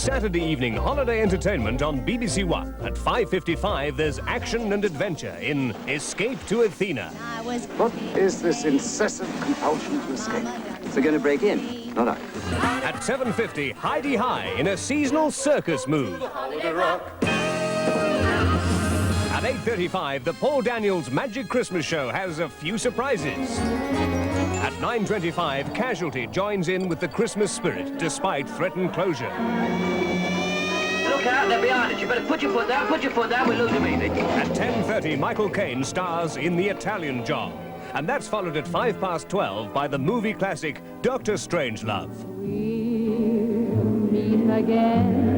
Saturday evening holiday entertainment on BBC One. At 5:55, there's action and adventure in Escape to Athena. What is this incessant compulsion to escape? We're going to break in, not I. At 7:50, Heidi High in a seasonal circus mood. At 8:35, the Paul Daniels Magic Christmas Show has a few surprises. At 9:25, Casualty joins in with the Christmas spirit, despite threatened closure. Look out, they're behind us. You better put your foot down, we're losing meaning. At 10:30, Michael Caine stars in The Italian Job. And that's followed at 12:05 by the movie classic Dr. Strangelove. We'll meet again.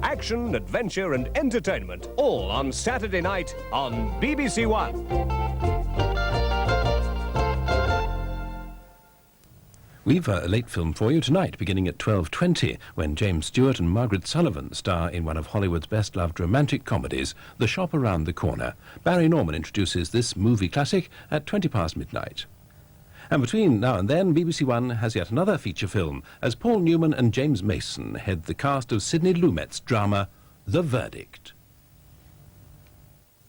Action, adventure and entertainment, all on Saturday night on BBC One. We've a late film for you tonight, beginning at 12:20, when James Stewart and Margaret Sullivan star in one of Hollywood's best-loved romantic comedies, The Shop Around the Corner. Barry Norman introduces this movie classic at 20 past midnight. And between now and then, BBC One has yet another feature film, as Paul Newman and James Mason head the cast of Sidney Lumet's drama, The Verdict.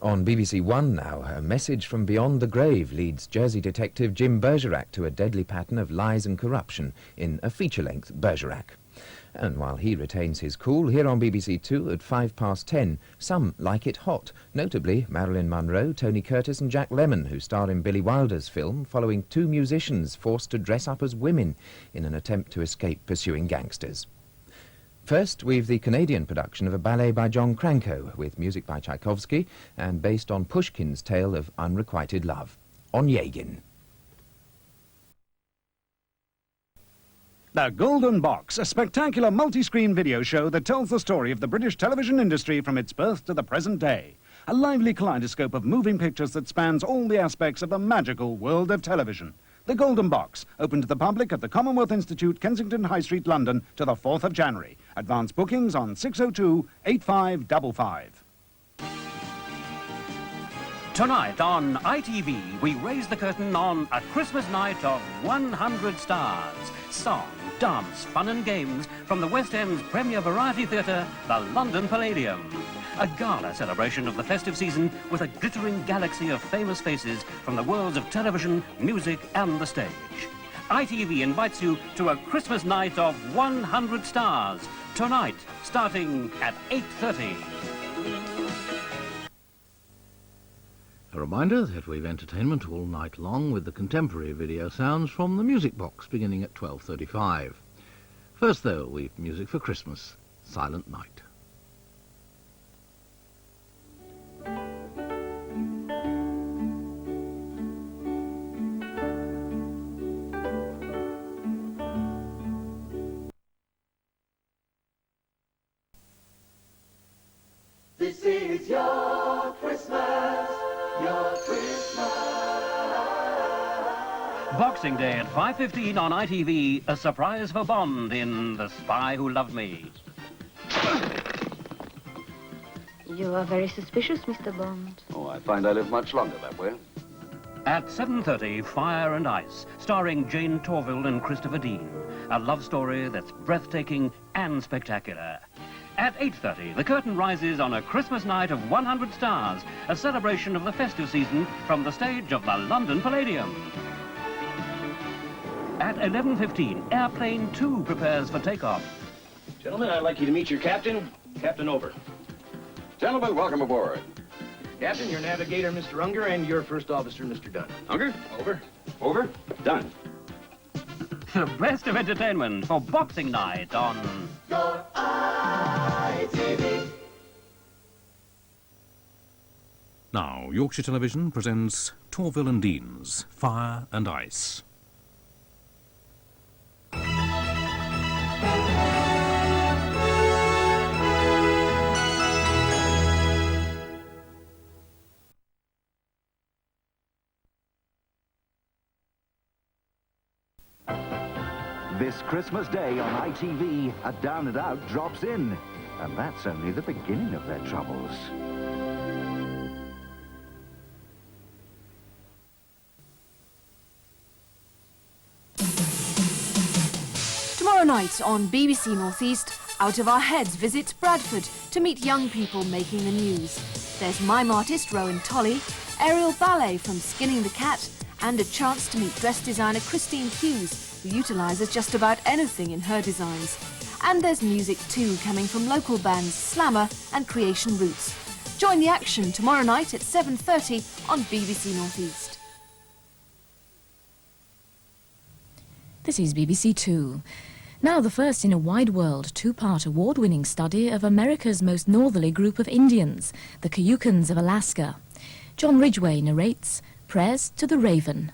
On BBC One now, a message from beyond the grave leads Jersey detective Jim Bergerac to a deadly pattern of lies and corruption in a feature-length Bergerac. And while he retains his cool, here on BBC Two at 10:05, some like it hot, notably Marilyn Monroe, Tony Curtis and Jack Lemmon, who star in Billy Wilder's film following two musicians forced to dress up as women in an attempt to escape pursuing gangsters. First, we've the Canadian production of a ballet by John Cranko, with music by Tchaikovsky, and based on Pushkin's tale of unrequited love. Onegin. The Golden Box, a spectacular multi-screen video show that tells the story of the British television industry from its birth to the present day. A lively kaleidoscope of moving pictures that spans all the aspects of the magical world of television. The Golden Box, open to the public at the Commonwealth Institute, Kensington High Street, London, to the 4th of January. Advance bookings on 602-8555. Tonight on ITV, we raise the curtain on a Christmas night of 100 stars. Song, dance, fun and games from the West End's premier variety theatre, the London Palladium. A gala celebration of the festive season with a glittering galaxy of famous faces from the worlds of television, music and the stage. ITV invites you to a Christmas night of 100 stars. Tonight, starting at 8:30. A reminder that we've entertainment all night long with the contemporary video sounds from the Music Box beginning at 12:35. First, though, we've music for Christmas, Silent Night. This is your Christmas, your Christmas. Boxing Day at 5:15 on ITV, a surprise for Bond in The Spy Who Loved Me. You are very suspicious, Mr. Bond. Oh, I find I live much longer that way. At 7:30, Fire and Ice, starring Jane Torville and Christopher Dean. A love story that's breathtaking and spectacular. At 8:30, the curtain rises on a Christmas night of 100 stars, a celebration of the festive season from the stage of the London Palladium. At 11:15, Airplane 2 prepares for takeoff. Gentlemen, I'd like you to meet your captain, Captain Over. Gentlemen, welcome aboard. Captain, your navigator, Mr. Unger, and your first officer, Mr. Dunn. Unger? Over. Over? Done. The best of entertainment for Boxing Night on Your ITV. Now, Yorkshire Television presents Torville and Dean's Fire and Ice. This Christmas Day on ITV, a Down and Out drops in. And that's only the beginning of their troubles. night on BBC North East, Out of Our Heads visits Bradford to meet young people making the news. There's mime artist Rowan Tolley, aerial ballet from Skinning the Cat, and a chance to meet dress designer Christine Hughes, who utilises just about anything in her designs. And there's music too, coming from local bands Slammer and Creation Roots. Join the action tomorrow night at 7:30 on BBC North East. This is BBC Two. Now the first in a wide world two-part award-winning study of America's most northerly group of Indians, the Cayukans of Alaska. John Ridgway narrates Prayers to the Raven.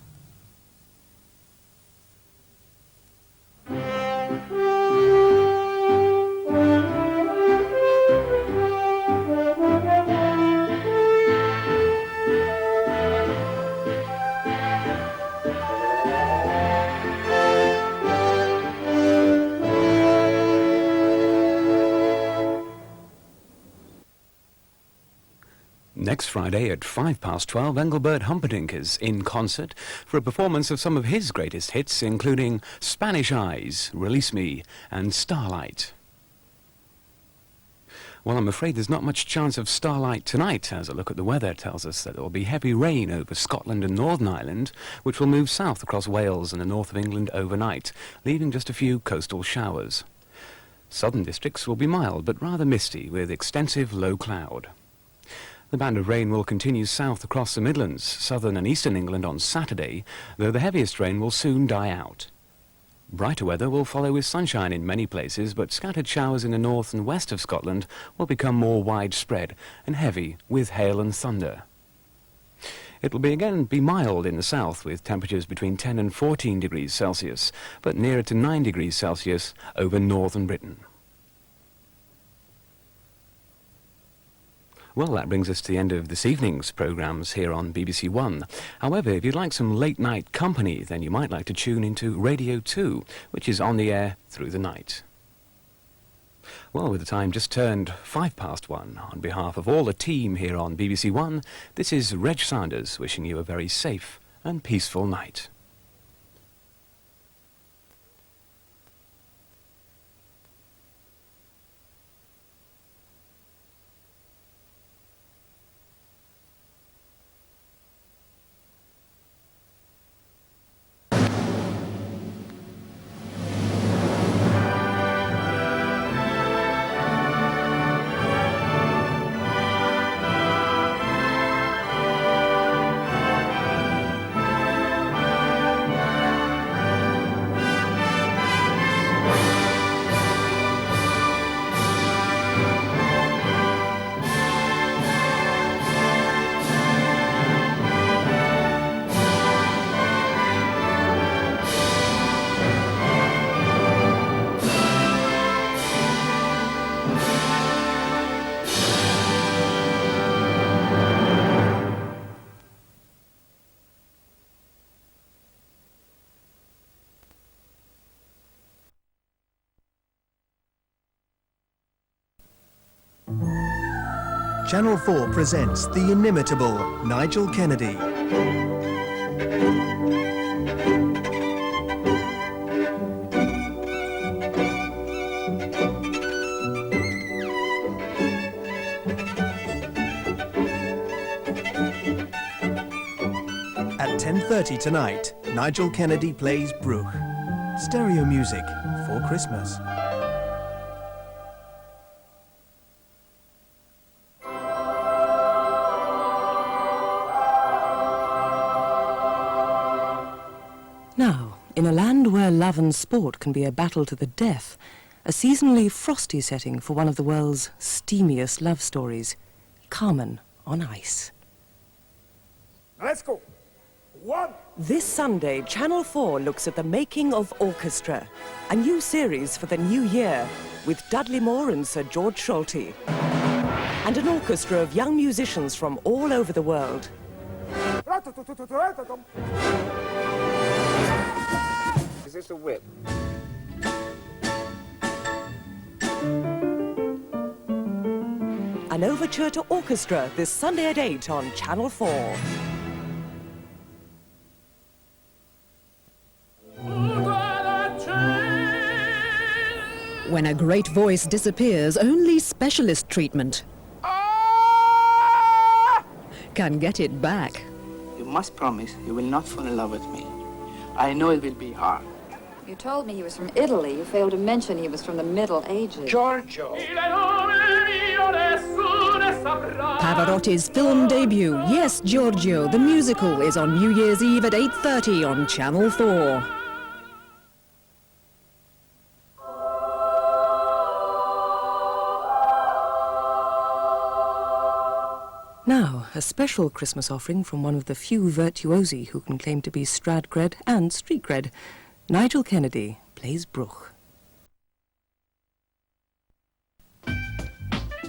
Next Friday at 12:05, Engelbert Humperdinck is in concert for a performance of some of his greatest hits, including Spanish Eyes, Release Me, and Starlight. Well, I'm afraid there's not much chance of starlight tonight, as a look at the weather tells us that there will be heavy rain over Scotland and Northern Ireland, which will move south across Wales and the north of England overnight, leaving just a few coastal showers. Southern districts will be mild, but rather misty, with extensive low cloud. The band of rain will continue south across the Midlands, southern and eastern England on Saturday, though the heaviest rain will soon die out. Brighter weather will follow with sunshine in many places, but scattered showers in the north and west of Scotland will become more widespread and heavy with hail and thunder. It will again be mild in the south, with temperatures between 10 and 14 degrees Celsius, but nearer to 9 degrees Celsius over northern Britain. Well, that brings us to the end of this evening's programmes here on BBC One. However, if you'd like some late-night company, then you might like to tune into Radio 2, which is on the air through the night. Well, with the time just turned 1:05, on behalf of all the team here on BBC One, this is Reg Sanders wishing you a very safe and peaceful night. Channel 4 presents the inimitable Nigel Kennedy. At 10:30 tonight, Nigel Kennedy plays Bruch. Stereo music for Christmas. Now, in a land where love and sport can be a battle to the death, a seasonally frosty setting for one of the world's steamiest love stories, Carmen on Ice. Let's go. This Sunday, Channel 4 looks at the making of Orchestra, a new series for the new year with Dudley Moore and Sir George Solti, and an orchestra of young musicians from all over the world. Is this a whip? An overture to Orchestra this Sunday at 8 on Channel 4. When a great voice disappears, only specialist treatment can get it back. You must promise you will not fall in love with me. I know it will be hard. You told me he was from Italy. You failed to mention he was from the Middle Ages. Giorgio! Pavarotti's film debut, Yes, Giorgio, the musical, is on New Year's Eve at 8:30 on Channel 4. Now, a special Christmas offering from one of the few virtuosi who can claim to be Strad cred and street cred. Nigel Kennedy plays Bruch.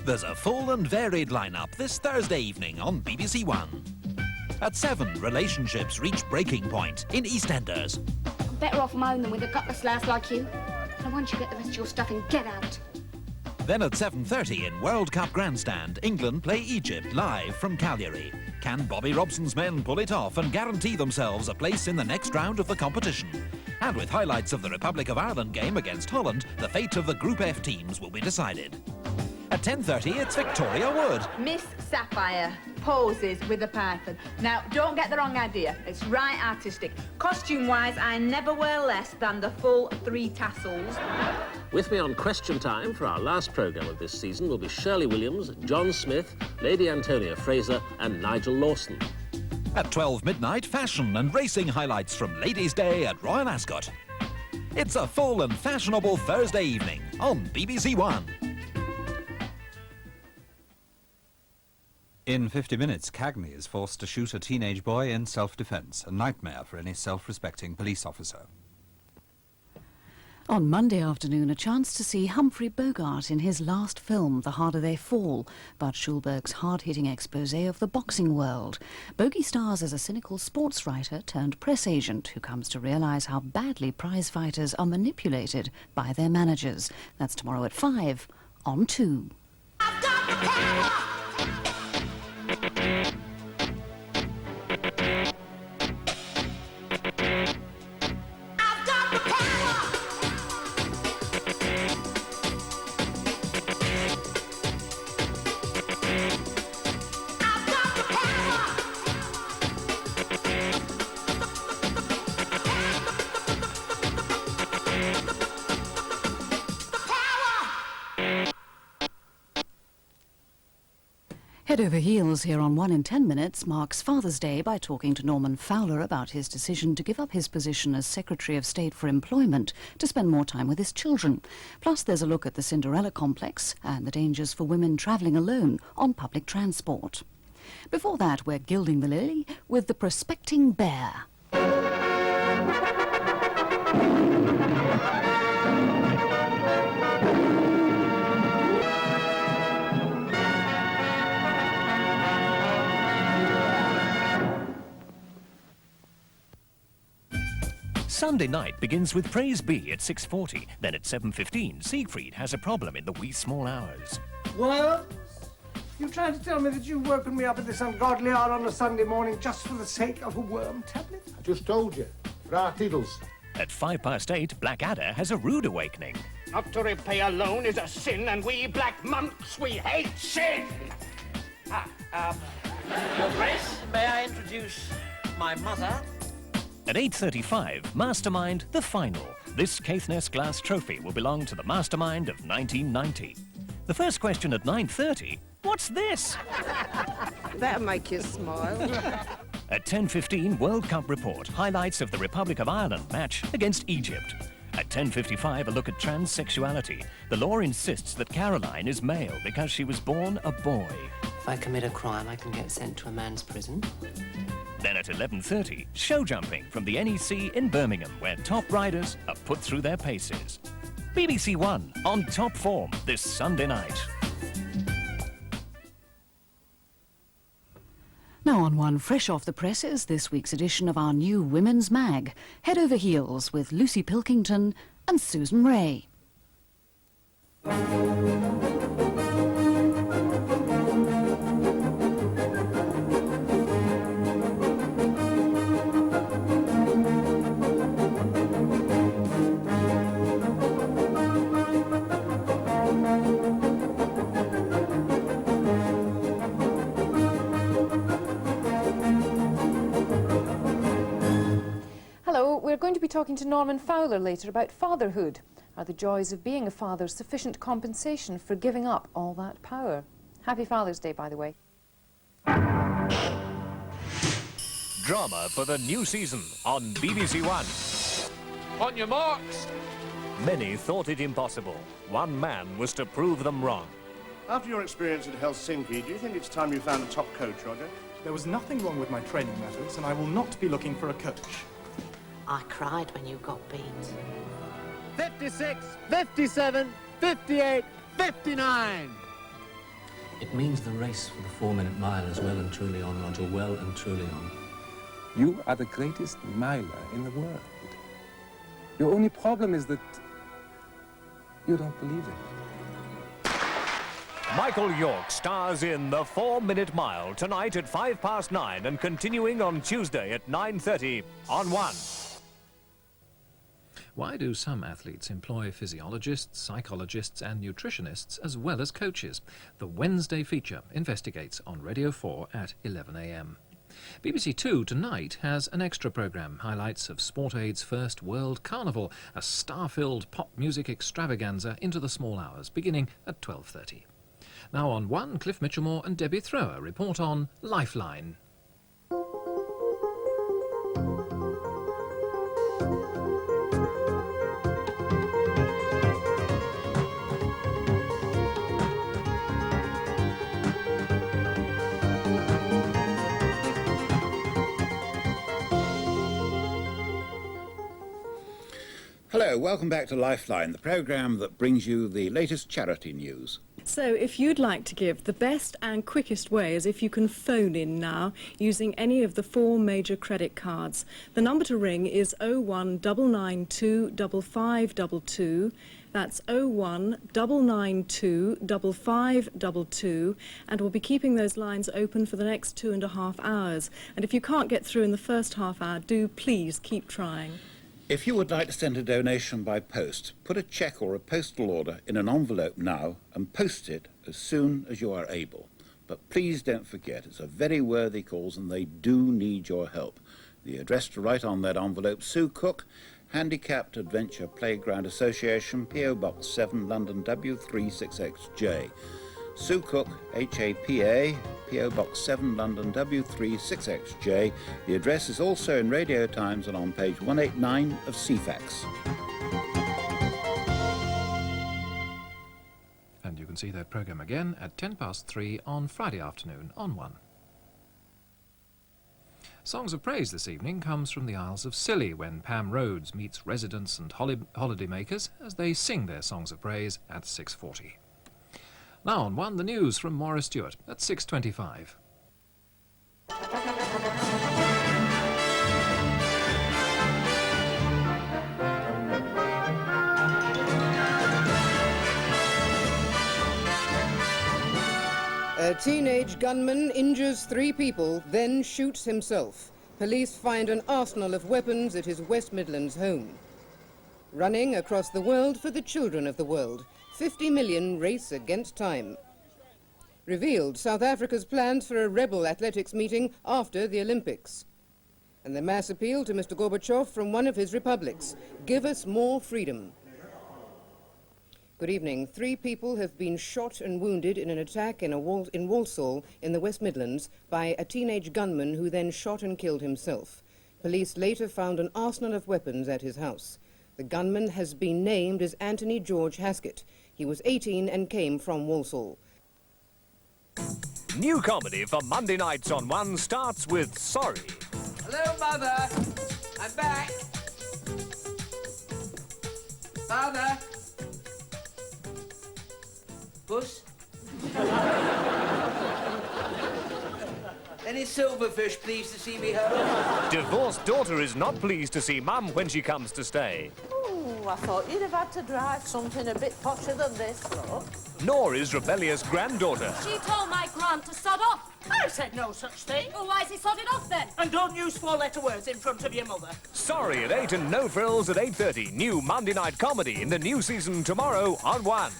There's a full and varied lineup this Thursday evening on BBC One. At 7, relationships reach breaking point in EastEnders. I'm better off mowing them with a gutless louse like you. And once you get the rest of your stuff in, get out. Then at 7:30 in World Cup Grandstand, England play Egypt live from Cagliari. Can Bobby Robson's men pull it off and guarantee themselves a place in the next round of the competition? And with highlights of the Republic of Ireland game against Holland, the fate of the Group F teams will be decided. At 10:30, it's Victoria Wood. Miss Sapphire poses with a python. Now, don't get the wrong idea. It's right artistic. Costume-wise, I never wear less than the full 3 tassels. With me on Question Time for our last programme of this season will be Shirley Williams, John Smith, Lady Antonia Fraser and Nigel Lawson. At 12 midnight, fashion and racing highlights from Ladies' Day at Royal Ascot. It's a full and fashionable Thursday evening on BBC One. In 50 minutes, Cagney is forced to shoot a teenage boy in self-defence, a nightmare for any self-respecting police officer. On Monday afternoon, a chance to see Humphrey Bogart in his last film, The Harder They Fall, Bud Schulberg's hard-hitting exposé of the boxing world. Bogey stars as a cynical sports writer turned press agent who comes to realise how badly prize fighters are manipulated by their managers. That's tomorrow at 5 on 2. Head Over Heels here on 1 in 10 Minutes marks Father's Day by talking to Norman Fowler about his decision to give up his position as Secretary of State for Employment to spend more time with his children. Plus there's a look at the Cinderella complex and the dangers for women travelling alone on public transport. Before that, we're gilding the lily with the Prospecting Bear. Sunday night begins with Praise Be at 6:40. Then at 7:15, Siegfried has a problem in the wee small hours. What? You trying to tell me that you've woken me up at this ungodly hour on a Sunday morning just for the sake of a worm tablet? I just told you. Right tiddles. At 8:05, Blackadder has a rude awakening. Not to repay a loan is a sin, and we black monks, we hate sin! Your Grace, may I introduce my mother? At 8:35, Mastermind, the final. This Caithness Glass trophy will belong to the mastermind of 1990. The first question at 9:30, what's this? That'll make you smile. At 10:15, World Cup report, highlights of the Republic of Ireland match against Egypt. At 10:55, a look at transsexuality. The law insists that Caroline is male because she was born a boy. If I commit a crime, I can get sent to a man's prison. Then at 11:30, show jumping from the NEC in Birmingham, where top riders are put through their paces. BBC One on top form this Sunday night. Now on One, fresh off the presses, this week's edition of our new Women's Mag. Head Over Heels with Lucy Pilkington and Susan Ray. we're going to be talking to Norman Fowler later about fatherhood. Are the joys of being a father sufficient compensation for giving up all that power? Happy Father's Day, by the way. Drama for the new season on BBC One. On your marks. Many thought it impossible. One man was to prove them wrong. After your experience at Helsinki, do you think it's time you found a top coach, Roger? There was nothing wrong with my training methods, and I will not be looking for a coach. I cried when you got beat. 56, 57, 58, 59. It means the race for the 4-minute mile is well and truly on, Roger, well and truly on. You are the greatest miler in the world. Your only problem is that you don't believe it. Michael York stars in The 4-Minute Mile tonight at 9:05 and continuing on Tuesday at 9:30 on One. Why do some athletes employ physiologists, psychologists and nutritionists as well as coaches? The Wednesday feature investigates on Radio 4 at 11 a.m. BBC Two tonight has an extra programme, highlights of Sport Aid's first World Carnival, a star-filled pop music extravaganza into the small hours, beginning at 12:30. Now on One, Cliff Mitchelmore and Debbie Thrower report on Lifeline. Hello, welcome back to Lifeline, the programme that brings you the latest charity news. So if you'd like to give, the best and quickest way is if you can phone in now using any of the 4 major credit cards. The number to ring is 01992 5522. That's 01992 5522, and we'll be keeping those lines open for the next 2.5 hours. And if you can't get through in the first half hour, do please keep trying. If you would like to send a donation by post, put a cheque or a postal order in an envelope now and post it as soon as you are able. But please don't forget, it's a very worthy cause and they do need your help. The address to write on that envelope, Sue Cook, Handicapped Adventure Playground Association, P.O. Box 7, London W36XJ. Sue Cook, HAPA, P.O. Box 7, London W36XJ. The address is also in Radio Times and on page 189 of CFAX. And you can see that programme again at 3:10 on Friday afternoon on One. Songs of praise this evening comes from the Isles of Scilly when Pam Rhodes meets residents and holidaymakers as they sing their songs of praise at 6:40. Now on One, the news from Maura Stewart at 6:25. A teenage gunman injures 3 people, then shoots himself. Police find an arsenal of weapons at his West Midlands home. Running across the world for the children of the world. 50 million race against time. Revealed South Africa's plans for a rebel athletics meeting after the Olympics. And the mass appeal to Mr. Gorbachev from one of his republics. Give us more freedom. Good evening. 3 people have been shot and wounded in an attack in Walsall in the West Midlands by a teenage gunman who then shot and killed himself. Police later found an arsenal of weapons at his house. The gunman has been named as Anthony George Haskett. He was 18 and came from Walsall. New comedy for Monday nights on One starts with Sorry. Hello, Mother. I'm back. Father. Puss. Any silverfish pleased to see me home? Divorced daughter is not pleased to see Mum when she comes to stay. Oh, I thought you'd have had to drive something a bit posher than this, look. Nor is rebellious granddaughter. She told my gran to sod off. I said no such thing. Well, why's he sodded off then? And don't use 4-letter words in front of your mother. Sorry at 8 and No Frills at 8:30. New Monday night comedy in the new season tomorrow on One.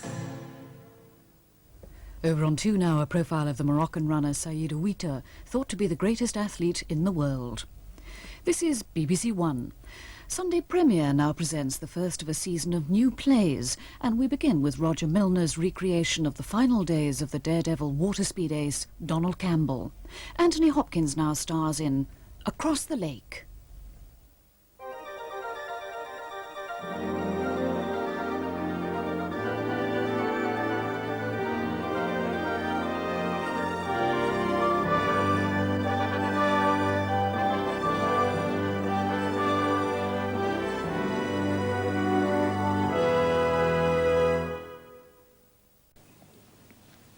Over on Two now, a profile of the Moroccan runner Saïd Ouita, thought to be the greatest athlete in the world. This is BBC One. Sunday Premiere now presents the first of a season of new plays, and we begin with Roger Milner's recreation of the final days of the daredevil water-speed ace, Donald Campbell. Anthony Hopkins now stars in Across the Lake.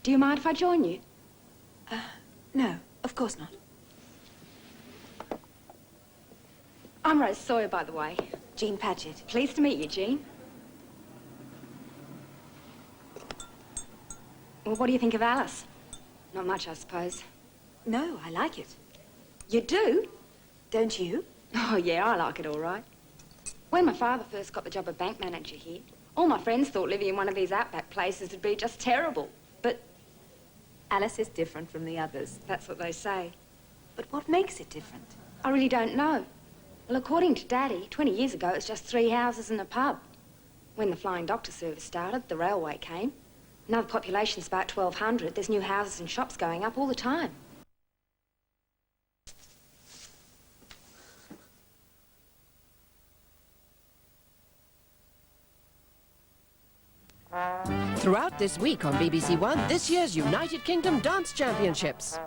Do you mind if I join you? No, of course not. I'm Rose Sawyer, by the way. Jean Patchett. Pleased to meet you, Jean. Well, what do you think of Alice? Not much, I suppose. No, I like it. You do? Don't you? Oh, yeah, I like it all right. When my father first got the job of bank manager here, all my friends thought living in one of these outback places would be just terrible. But Alice is different from the others. That's what they say. But what makes it different? I really don't know. Well, according to Daddy, 20 years ago, it was just 3 houses and a pub. When the Flying Doctor service started, the railway came. Now the population's about 1,200. There's new houses and shops going up all the time. Throughout this week on BBC One, this year's United Kingdom Dance Championships.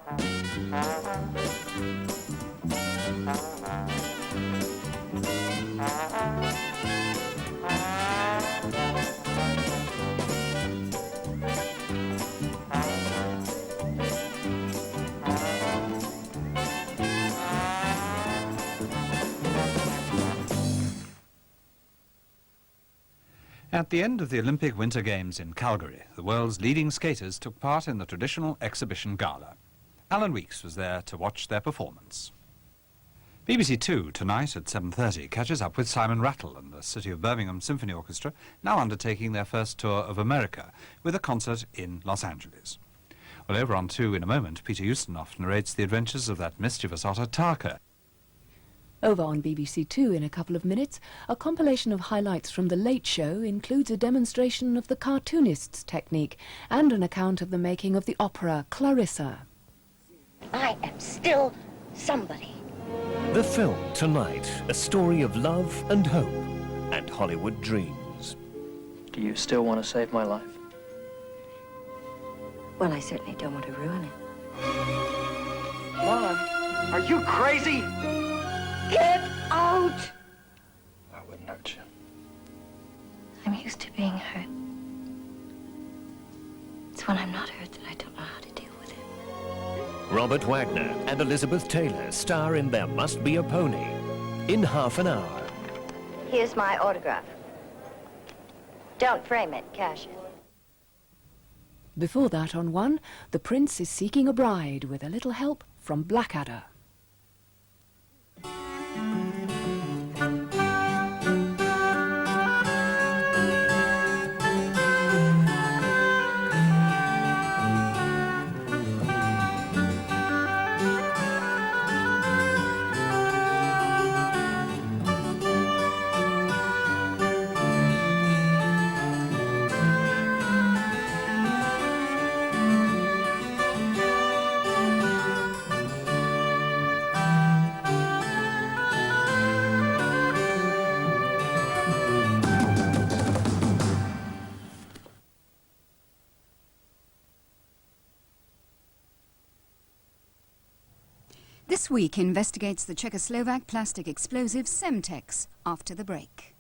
At the end of the Olympic Winter Games in Calgary, the world's leading skaters took part in the traditional exhibition gala. Alan Weeks was there to watch their performance. BBC Two tonight at 7:30 catches up with Simon Rattle and the City of Birmingham Symphony Orchestra, now undertaking their first tour of America with a concert in Los Angeles. Well, over on 2 in a moment, Peter Ustinov narrates the adventures of that mischievous otter Tarka. Over on BBC Two in a couple of minutes, a compilation of highlights from The Late Show includes a demonstration of the cartoonist's technique and an account of the making of the opera Clarissa. I am still somebody. The film tonight, a story of love and hope and Hollywood dreams. Do you still want to save my life? Well, I certainly don't want to ruin it. Mom, are you crazy? Get out! I wouldn't hurt you. I'm used to being hurt. It's when I'm not hurt that I don't know how to deal with it. Robert Wagner and Elizabeth Taylor star in There Must Be a Pony in half an hour. Here's my autograph. Don't frame it, cash it. Before that on 1, the prince is seeking a bride with a little help from Blackadder. This Week investigates the Czechoslovak plastic explosive Semtex after the break.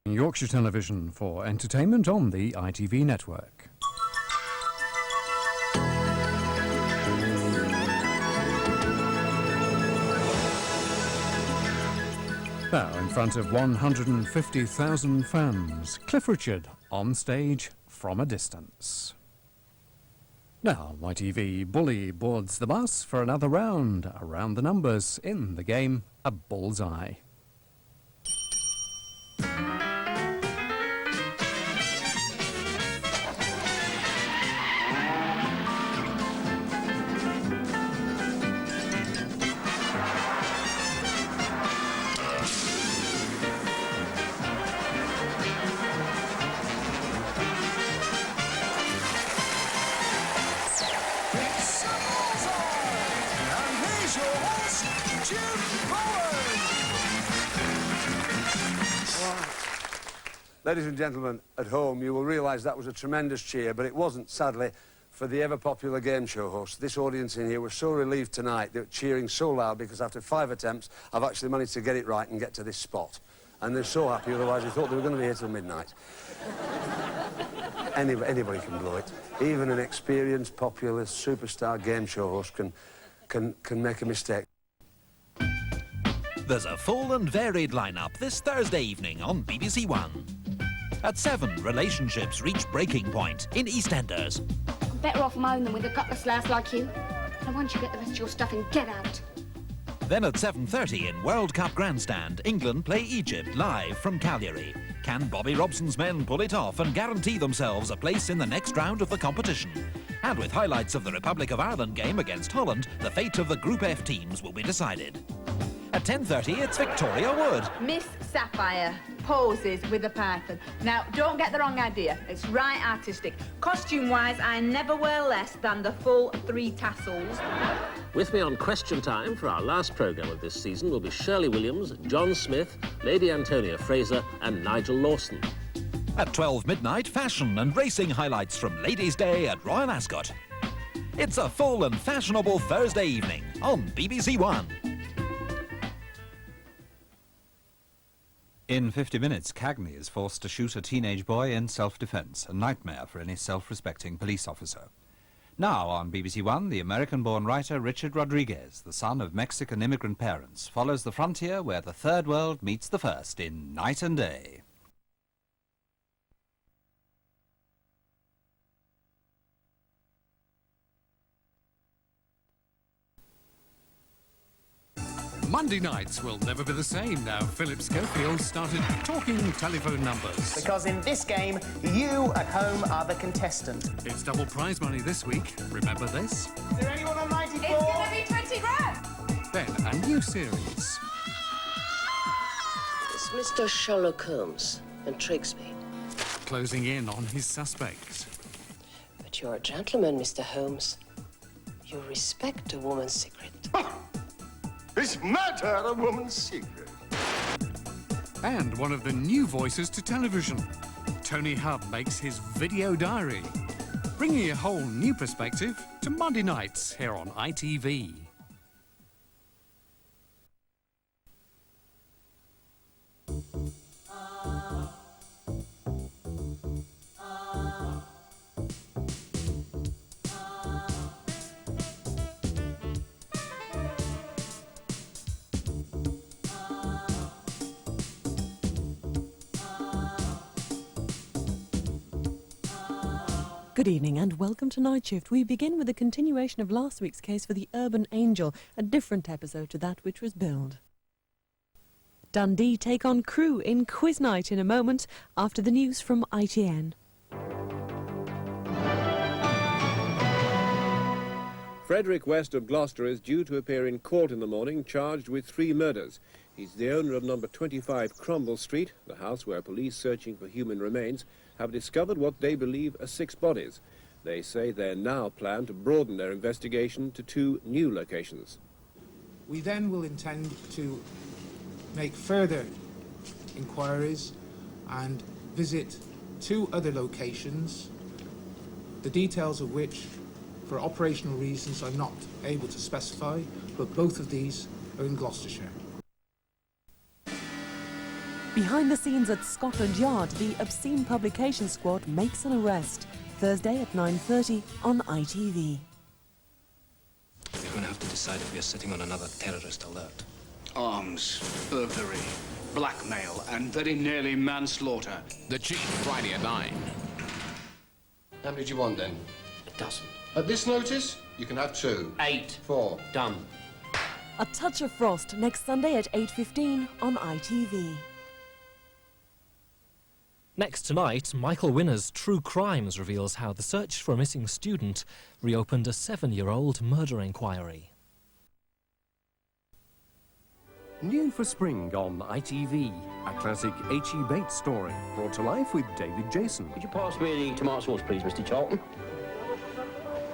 Yorkshire Television for entertainment on the ITV network. Now, in front of 150,000 fans, Cliff Richard on stage from a distance. Now, YTV Bully boards the bus for another round around the numbers in the game A Bullseye. Ladies and gentlemen at home, you will realise that was a tremendous cheer, but it wasn't, sadly, for the ever-popular game show host. This audience in here was so relieved tonight. They were cheering so loud because after 5 attempts, I've actually managed to get it right and get to this spot. And they're so happy, otherwise they thought they were going to be here till midnight. Anybody can blow it. Even an experienced, popular, superstar game show host can make a mistake. There's a full and varied lineup this Thursday evening on BBC One. At 7, relationships reach breaking point in EastEnders. I'm better off mowing them with a couple of sloughs like you. And once you get the rest of your stuff in, get out. Then at 7:30 in World Cup Grandstand, England play Egypt live from Cagliari. Can Bobby Robson's men pull it off and guarantee themselves a place in the next round of the competition? And with highlights of the Republic of Ireland game against Holland, the fate of the Group F teams will be decided. At 10:30, it's Victoria Wood. Miss Sapphire poses with a python. Now, don't get the wrong idea. It's right artistic. Costume-wise, I never wear less than the full 3 tassels. With me on Question Time for our last programme of this season will be Shirley Williams, John Smith, Lady Antonia Fraser and Nigel Lawson. At 12 midnight, fashion and racing highlights from Ladies' Day at Royal Ascot. It's a full and fashionable Thursday evening on BBC One. In 50 minutes, Cagney is forced to shoot a teenage boy in self-defence, a nightmare for any self-respecting police officer. Now on BBC One, the American-born writer Richard Rodriguez, the son of Mexican immigrant parents, follows the frontier where the third world meets the first in Night and Day. Monday nights will never be the same now Philip Schofield started talking telephone numbers. Because in this game, you at home are the contestant. It's double prize money this week. Remember this? Is there anyone on 94? It's going to be 20 grand. Then a new series. It's Mr. Sherlock Holmes and Trigsby. Closing in on his suspect. But you're a gentleman, Mr. Holmes. You respect a woman's secret. Is murder a woman's secret? And one of the new voices to television. Tony Hubb makes his video diary, bringing a whole new perspective to Monday nights here on ITV. Good evening and welcome to Night Shift. We begin with a continuation of last week's case for the Urban Angel, a different episode to that which was billed. Dundee take on Crewe in Quiz Night in a moment after the news from ITN. Frederick West of Gloucester is due to appear in court in the morning charged with 3 murders. He's the owner of number 25 Cromwell Street, the house where police searching for human remains have discovered what they believe are 6 bodies. They say they now plan to broaden their investigation to 2 new locations. We then will intend to make further inquiries and visit 2 other locations, the details of which, for operational reasons, I'm not able to specify, but both of these are in Gloucestershire. Behind the scenes at Scotland Yard, the Obscene Publication Squad makes an arrest. Thursday at 9:30 on ITV. We're going to have to decide if we are sitting on another terrorist alert. Arms, burglary, blackmail and very nearly manslaughter. The Chief, Friday at 9. How many do you want, then? A dozen. At this notice, you can have 2. 8. 4. Done. A Touch of Frost, next Sunday at 8:15 on ITV. Next tonight, Michael Winner's True Crimes reveals how the search for a missing student reopened a 7-year-old murder inquiry. New for spring on ITV, a classic H.E. Bates story brought to life with David Jason. Could you pass me the tomato sauce, please, Mr. Charlton?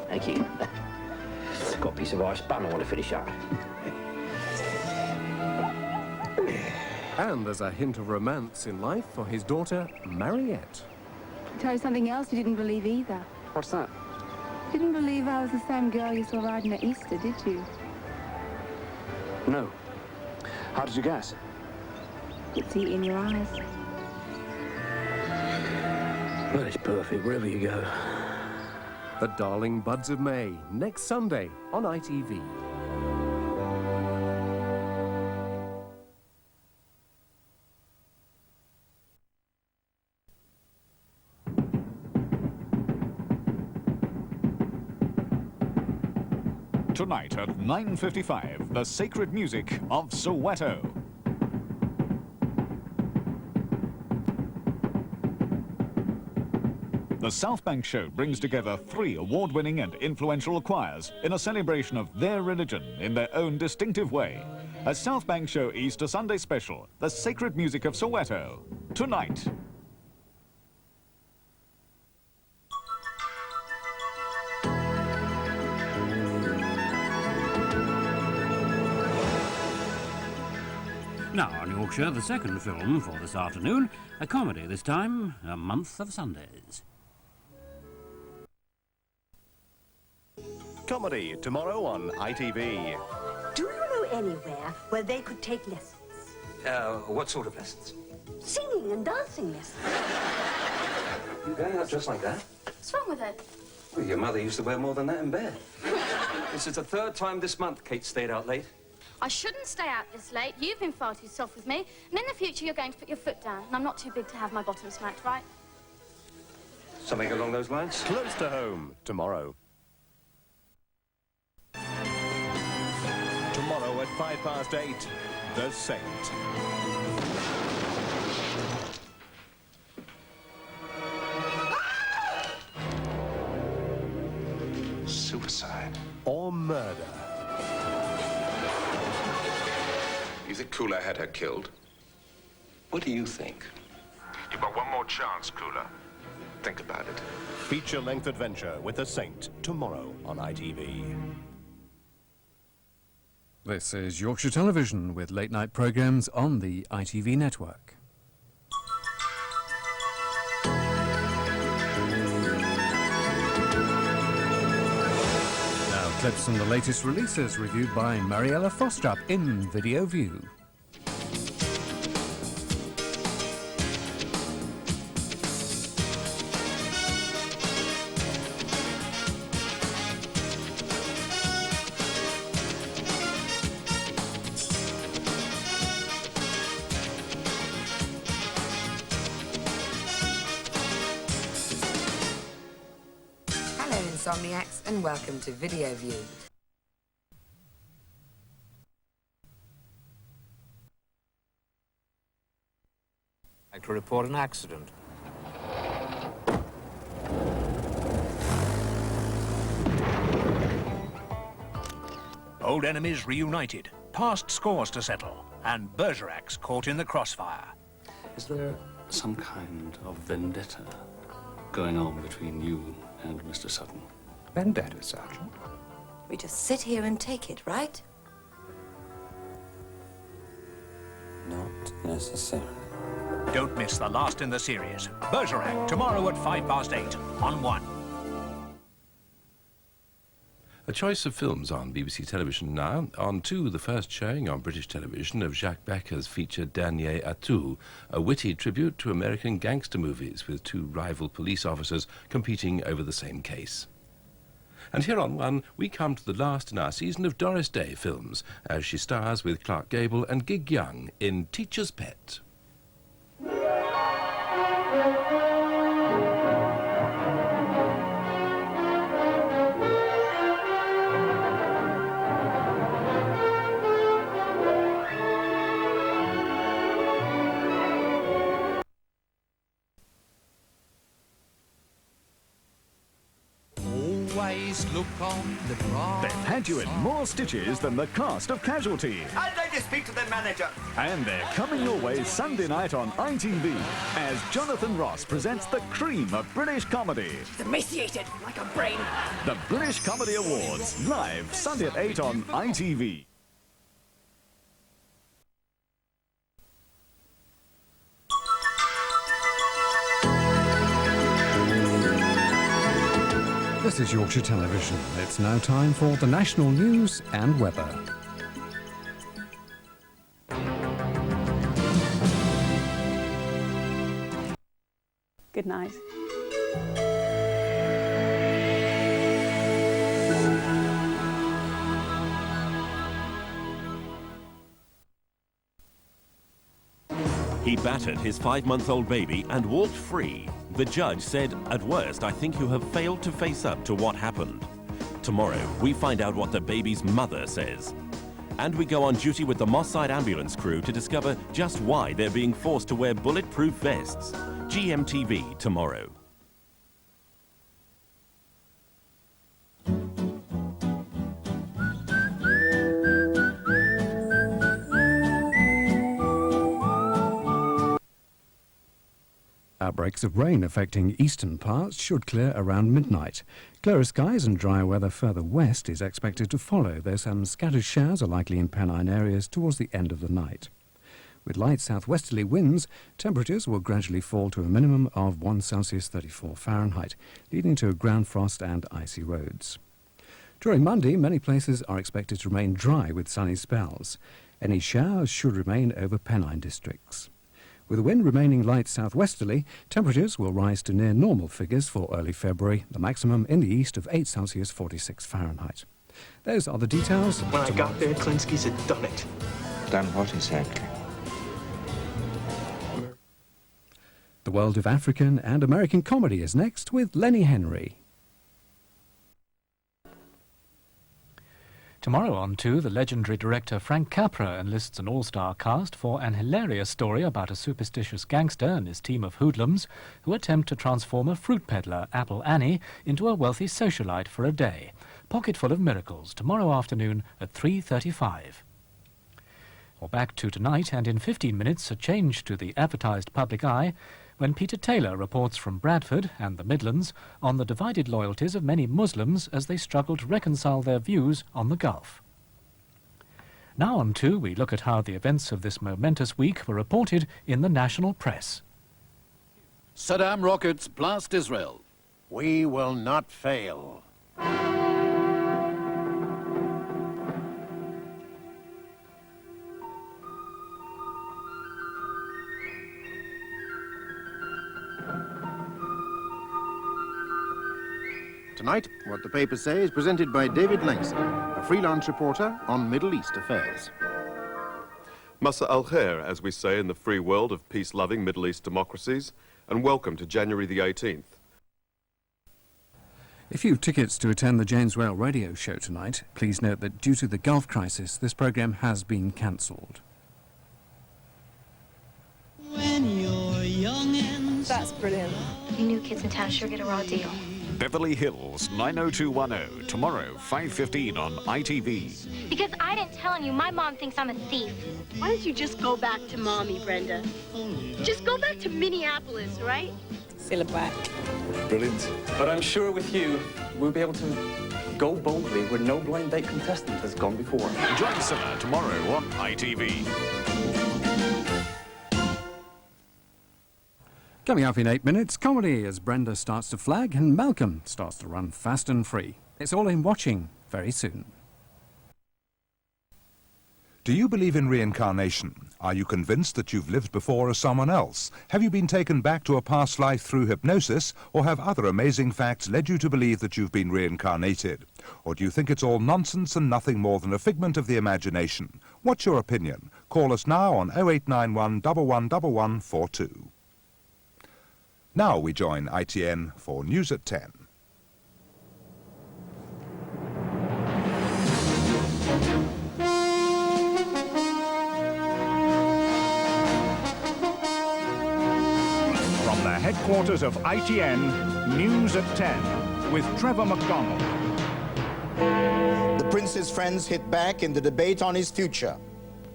Thank you. Got a piece of ice bun I want to finish up. And there's a hint of romance in life for his daughter, Mariette. Tell you something else you didn't believe either. What's that? You didn't believe I was the same girl you saw riding at Easter, did you? No. How did you guess? It's eat in your eyes. Well, it's perfect wherever you go. The Darling Buds of May, next Sunday on ITV. Tonight at 9:55, the sacred music of Soweto. The South Bank Show brings together 3 award-winning and influential choirs in a celebration of their religion in their own distinctive way. A South Bank Show Easter Sunday special, the sacred music of Soweto. Tonight. Now on Yorkshire, the second film for this afternoon, a comedy this time, A Month of Sundays. Comedy, tomorrow on ITV. Do you know anywhere where they could take lessons? What sort of lessons? Singing and dancing lessons. You going out just like that? What's wrong with it? Well, your mother used to wear more than that in bed. This is the 3rd time this month Kate stayed out late. I shouldn't stay out this late. You've been far too soft with me. And in the future, you're going to put your foot down. And I'm not too big to have my bottom smacked, right? Something along those lines? Close to home, tomorrow. Tomorrow at 8:05, The Saint. Suicide. Or murder. You think Kula had her killed? What do you think? You've got one more chance, Kula. Think about it. Feature-length adventure with The Saint, tomorrow on ITV. This is Yorkshire Television with late-night programmes on the ITV network. Now, clips from the latest releases reviewed by Mariella Frostrup in Video View. Insomniacs, and welcome to Video View. I'd like to report an accident. Old enemies reunited, past scores to settle, and Bergerac's caught in the crossfire. Is there some kind of vendetta going on between you and Mr. Sutton? Vendetta, Sergeant? We just sit here and take it, right? Not necessarily. Don't miss the last in the series. Bergerac, tomorrow at 8:05 on 1. A choice of films on BBC Television now. On 2, the first showing on British television of Jacques Becker's feature Dernier Atout, a witty tribute to American gangster movies with 2 rival police officers competing over the same case. And here on One, we come to the last in our season of Doris Day films, as she stars with Clark Gable and Gig Young in Teacher's Pet. Look on the grass. They've had you in more stitches than the cast of Casualty. I'd like to speak to the manager. And they're coming your way Sunday night on ITV as Jonathan Ross presents the cream of British comedy. He's emaciated like a brain. The British Comedy Awards, live Sunday at 8 on ITV. This is Yorkshire Television. It's now time for the national news and weather. Good night. He battered his 5-month-old baby and walked free. The judge said, "At worst, I think you have failed to face up to what happened." Tomorrow, we find out what the baby's mother says. And we go on duty with the Moss Side ambulance crew to discover just why they're being forced to wear bulletproof vests. GMTV tomorrow. Outbreaks of rain affecting eastern parts should clear around midnight. Clearer skies and drier weather further west is expected to follow, though some scattered showers are likely in Pennine areas towards the end of the night. With light southwesterly winds, temperatures will gradually fall to a minimum of 1 Celsius 34 Fahrenheit, leading to ground frost and icy roads. During Monday, many places are expected to remain dry with sunny spells. Any showers should remain over Pennine districts. With the wind remaining light southwesterly, temperatures will rise to near normal figures for early February, the maximum in the east of 8 Celsius 46 Fahrenheit. Those are the details. When I got there, Klinsky's had done it. Done what exactly? The world of African and American comedy is next with Lenny Henry. Tomorrow on 2, the legendary director Frank Capra enlists an all-star cast for an hilarious story about a superstitious gangster and his team of hoodlums who attempt to transform a fruit peddler, Apple Annie, into a wealthy socialite for a day. Pocketful of Miracles, tomorrow afternoon at 3:35. Or back to tonight, and in 15 minutes, a change to the advertised public eye when Peter Taylor reports from Bradford and the Midlands on the divided loyalties of many Muslims as they struggle to reconcile their views on the Gulf. Now on 2, we look at how the events of this momentous week were reported in the national press. Saddam rockets blast Israel. We will not fail. Tonight, what the papers say is presented by David Langston, a freelance reporter on Middle East affairs. Masa al-Khair, as we say in the free world of peace-loving Middle East democracies, and welcome to January the 18th. If you have tickets to attend the James Whale radio show tonight, please note that due to the Gulf crisis, this programme has been cancelled. When you're young and... That's brilliant. You new kids in town sure get a raw deal. Beverly Hills 90210, tomorrow 5:15 on ITV. Because I didn't tell you, my mom thinks I'm a thief. Why don't you just go back to Mommy, Brenda? Just go back to Minneapolis, right? Still back. Brilliant. But I'm sure with you, we'll be able to go boldly where no blind date contestant has gone before. Join Silla tomorrow on ITV. Coming up in 8 minutes, comedy as Brenda starts to flag and Malcolm starts to run fast and free. It's all in watching very soon. Do you believe in reincarnation? Are you convinced that you've lived before as someone else? Have you been taken back to a past life through hypnosis, or have other amazing facts led you to believe that you've been reincarnated? Or do you think it's all nonsense and nothing more than a figment of the imagination? What's your opinion? Call us now on 0891 111142. Now we join ITN for News at 10. From the headquarters of ITN, News at 10, with Trevor McDonald. The prince's friends hit back in the debate on his future.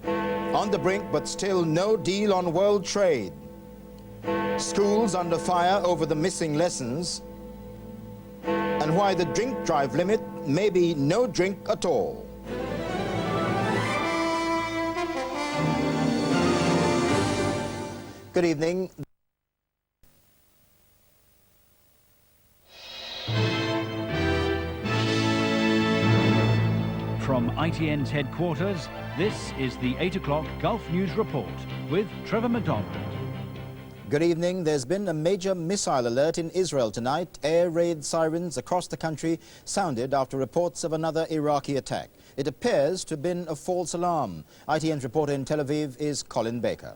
On the brink, but still no deal on world trade. Schools under fire over the missing lessons. And why the drink drive limit may be no drink at all. Good evening. From ITN's headquarters, this is the 8 o'clock Gulf News Report with Trevor McDonald. Good evening. There's been a major missile alert in Israel tonight. Air raid sirens across the country sounded after reports of another Iraqi attack. It appears to have been a false alarm. ITN's reporter in Tel Aviv is Colin Baker.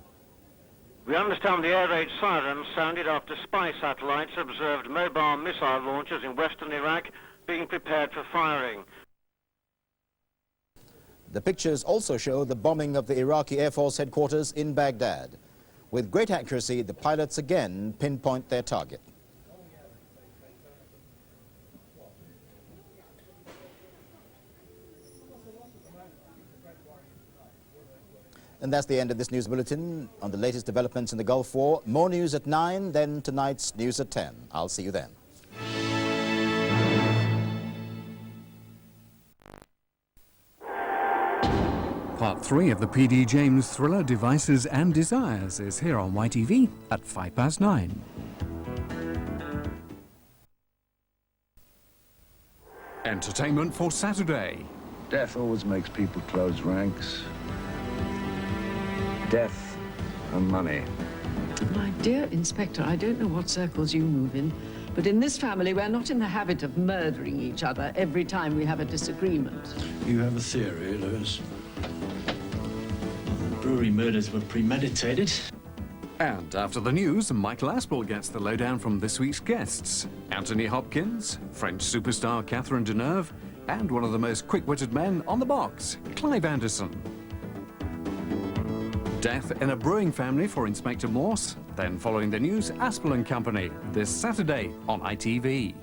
We understand the air raid sirens sounded after spy satellites observed mobile missile launchers in western Iraq being prepared for firing. The pictures also show the bombing of the Iraqi Air Force headquarters in Baghdad. With great accuracy, the pilots again pinpoint their target. And that's the end of this news bulletin on the latest developments in the Gulf War. More news at 9, then tonight's news at 10. I'll see you then. Part 3 of the P.D. James thriller Devices and Desires is here on YTV at 9:05. Entertainment for Saturday. Death always makes people close ranks. Death and money. My dear Inspector, I don't know what circles you move in, but in this family we're not in the habit of murdering each other every time we have a disagreement. You have a theory, Lewis? The brewery murders were premeditated. And after the news, Michael Aspel gets the lowdown from this week's guests. Anthony Hopkins, French superstar Catherine Deneuve, and one of the most quick-witted men on the box, Clive Anderson. Death in a brewing family for Inspector Morse. Then following the news, Aspel and Company, this Saturday on ITV.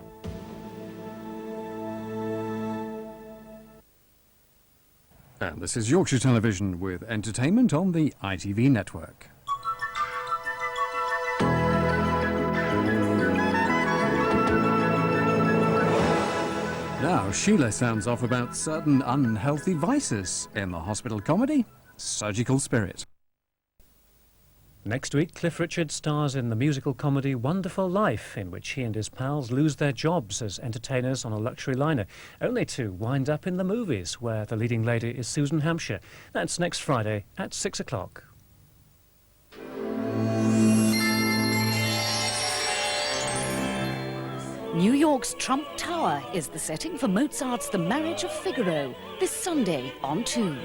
And this is Yorkshire Television with entertainment on the ITV network. Now, Sheila sounds off about certain unhealthy vices in the hospital comedy, Surgical Spirit. Next week, Cliff Richard stars in the musical comedy Wonderful Life, in which he and his pals lose their jobs as entertainers on a luxury liner, only to wind up in the movies, where the leading lady is Susan Hampshire. That's next Friday at 6 o'clock. New York's Trump Tower is the setting for Mozart's The Marriage of Figaro, this Sunday on 2.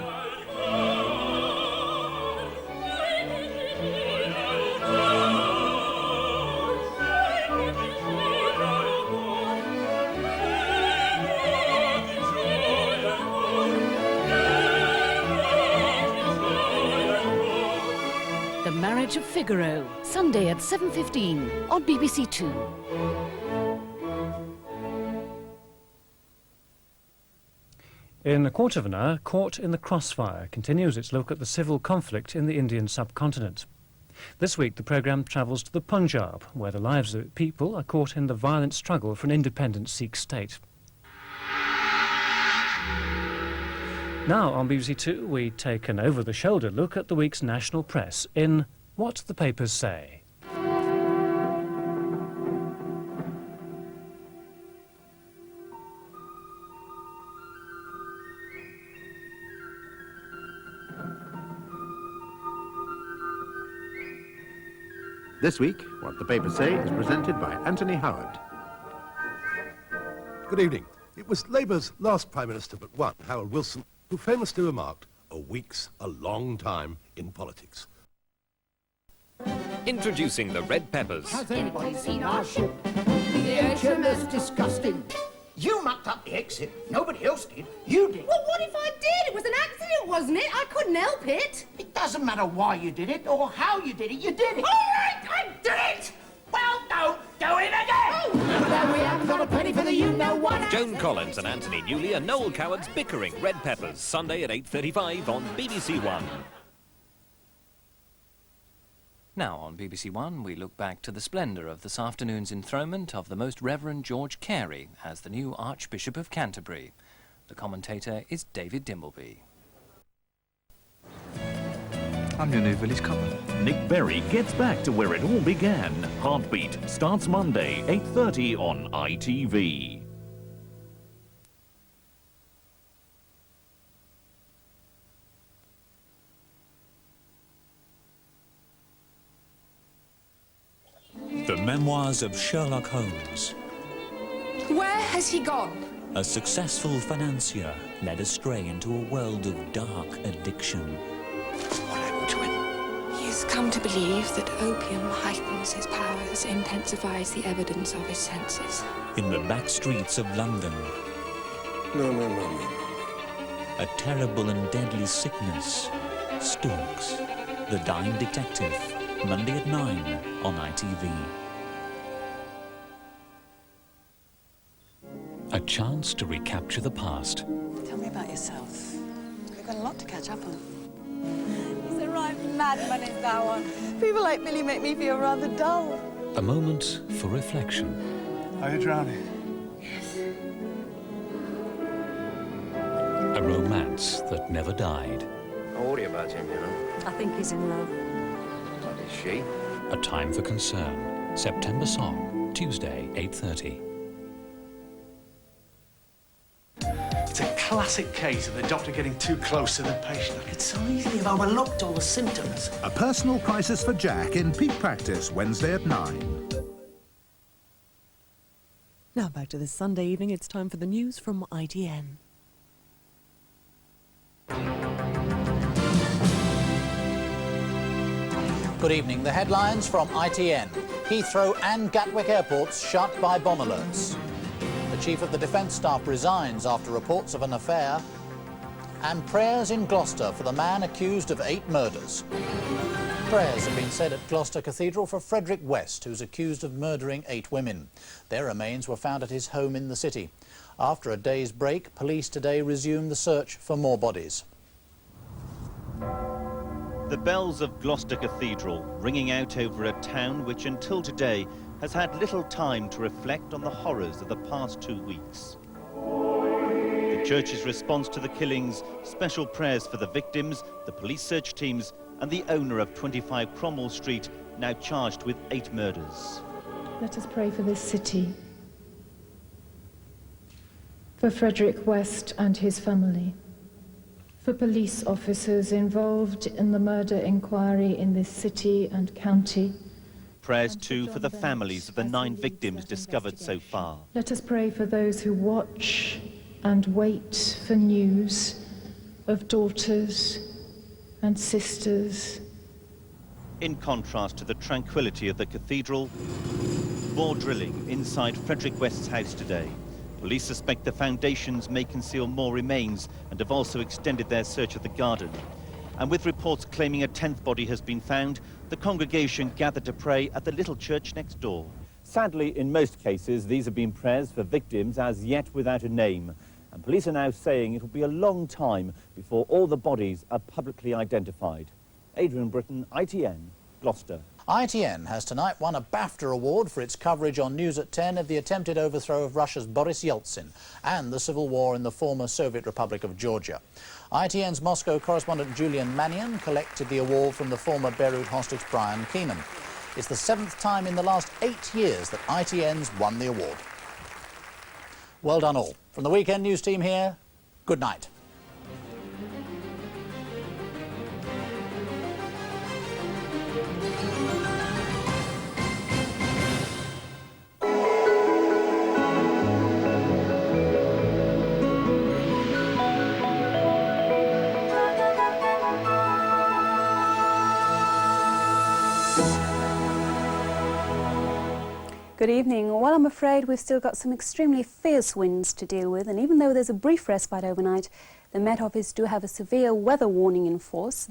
The Marriage of Figaro, Sunday at 7:15 on BBC Two. In a quarter of an hour, Caught in the Crossfire continues its look at the civil conflict in the Indian subcontinent. This week, the programme travels to the Punjab, where the lives of people are caught in the violent struggle for an independent Sikh state. Now, on BBC Two, we take an over-the-shoulder look at the week's national press in What the Papers Say. This week, What the Papers Say is presented by Anthony Howard. Good evening. It was Labour's last Prime Minister but one, Harold Wilson, who famously remarked, "A week's a long time in politics." Introducing the red peppers. Has anybody seen our ship? The HMS Disgusting. You mucked up the exit. Nobody else did. You did. Well, what if I did? It was an accident, wasn't it? I couldn't help it. It doesn't matter why you did it or how you did it. You did it. All right, I did it! Well, don't do it again! Oh. Then we haven't got a penny for the you-know-what. Joan Collins and Anthony Newley and Noel Coward's bickering red peppers, Sunday at 8:35 on BBC One. Now on BBC One, we look back to the splendour of this afternoon's enthronement of the Most Reverend George Carey as the new Archbishop of Canterbury. The commentator is David Dimbleby. I'm your new village cover. Nick Berry gets back to where it all began. Heartbeat starts Monday, 8:30 on ITV. The Memoirs of Sherlock Holmes. Where has he gone? A successful financier led astray into a world of dark addiction. What happened to him? He has come to believe that opium heightens his powers, intensifies the evidence of his senses. In the back streets of London, No. a terrible and deadly sickness stalks the dying detective. Monday at 9 on ITV. A chance to recapture the past. Tell me about yourself. We've got a lot to catch up on. He's a right madman, is that one. People like Billy make me feel rather dull. A moment for reflection. Are you drowning? Yes. A romance that never died. I worry about him, you know. I think he's in love. What is she? A Time for Concern. September Song. Tuesday, 8:30. It's a classic case of the doctor getting too close to the patient. I could so easily have overlooked all the symptoms. A personal crisis for Jack in peak practice, Wednesday at 9. Now back to this Sunday evening. It's time for the news from ITN. Good evening. The headlines from ITN. Heathrow and Gatwick airports shut by bomb alerts. The Chief of the Defence Staff resigns after reports of an affair. And prayers in Gloucester for the man accused of 8 murders. Prayers have been said at Gloucester Cathedral for Frederick West, who's accused of murdering 8 women. Their remains were found at his home in the city. After a day's break, police today resumed the search for more bodies. The bells of Gloucester Cathedral ringing out over a town which until today has had little time to reflect on the horrors of the past 2 weeks. The church's response to the killings, special prayers for the victims, the police search teams and the owner of 25 Cromwell Street, now charged with 8 murders. Let us pray for this city, for Frederick West and his family, for police officers involved in the murder inquiry in this city and county. Prayers too for the families of the 9 victims discovered so far. Let us pray for those who watch and wait for news of daughters and sisters. In contrast to the tranquility of the cathedral, more drilling inside Frederick West's house today. Police suspect the foundations may conceal more remains and have also extended their search of the garden. And with reports claiming a 10th body has been found, the congregation gathered to pray at the little church next door. Sadly, in most cases, these have been prayers for victims as yet without a name. And police are now saying it will be a long time before all the bodies are publicly identified. Adrian Britton, ITN, Gloucester. ITN has tonight won a BAFTA award for its coverage on News at 10 of the attempted overthrow of Russia's Boris Yeltsin and the civil war in the former Soviet Republic of Georgia. ITN's Moscow correspondent Julian Mannion collected the award from the former Beirut hostage Brian Keenan. It's the 7th time in the last 8 years that ITN's won the award. Well done all. From the Weekend News team here, good night. Good evening. Well, I'm afraid we've still got some extremely fierce winds to deal with, and even though there's a brief respite overnight, the Met Office do have a severe weather warning in force.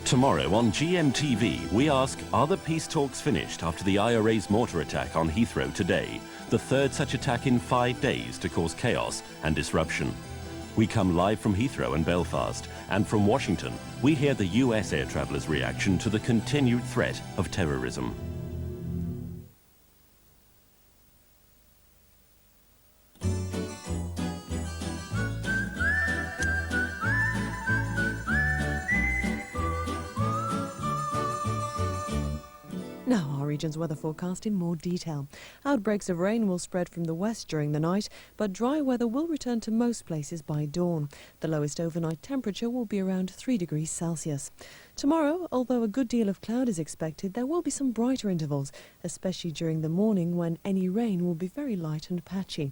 Tomorrow on GMTV, we ask, are the peace talks finished after the IRA's mortar attack on Heathrow today, the third such attack in 5 days to cause chaos and disruption? We come live from Heathrow and Belfast, and from Washington, we hear the US air travellers' reaction to the continued threat of terrorism. Now, our region's weather forecast in more detail. Outbreaks of rain will spread from the west during the night, but dry weather will return to most places by dawn. The lowest overnight temperature will be around 3 degrees Celsius. Tomorrow, although a good deal of cloud is expected, there will be some brighter intervals, especially during the morning when any rain will be very light and patchy.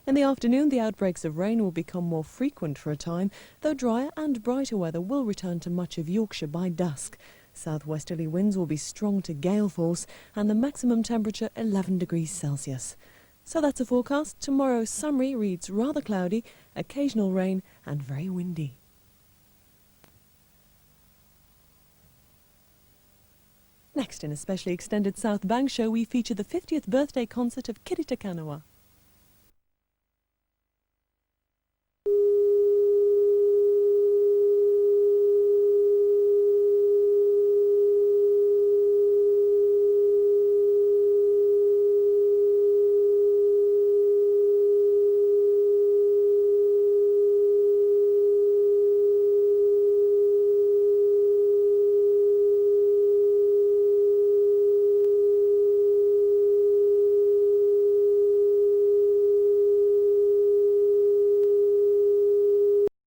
In the afternoon, the outbreaks of rain will become more frequent for a time, though drier and brighter weather will return to much of Yorkshire by dusk. Southwesterly winds will be strong to gale force, and the maximum temperature 11 degrees Celsius. So that's a forecast. Tomorrow's summary reads rather cloudy, occasional rain and very windy. Next, in a specially extended South Bank show, we feature the 50th birthday concert of Kiri Te Kanawa.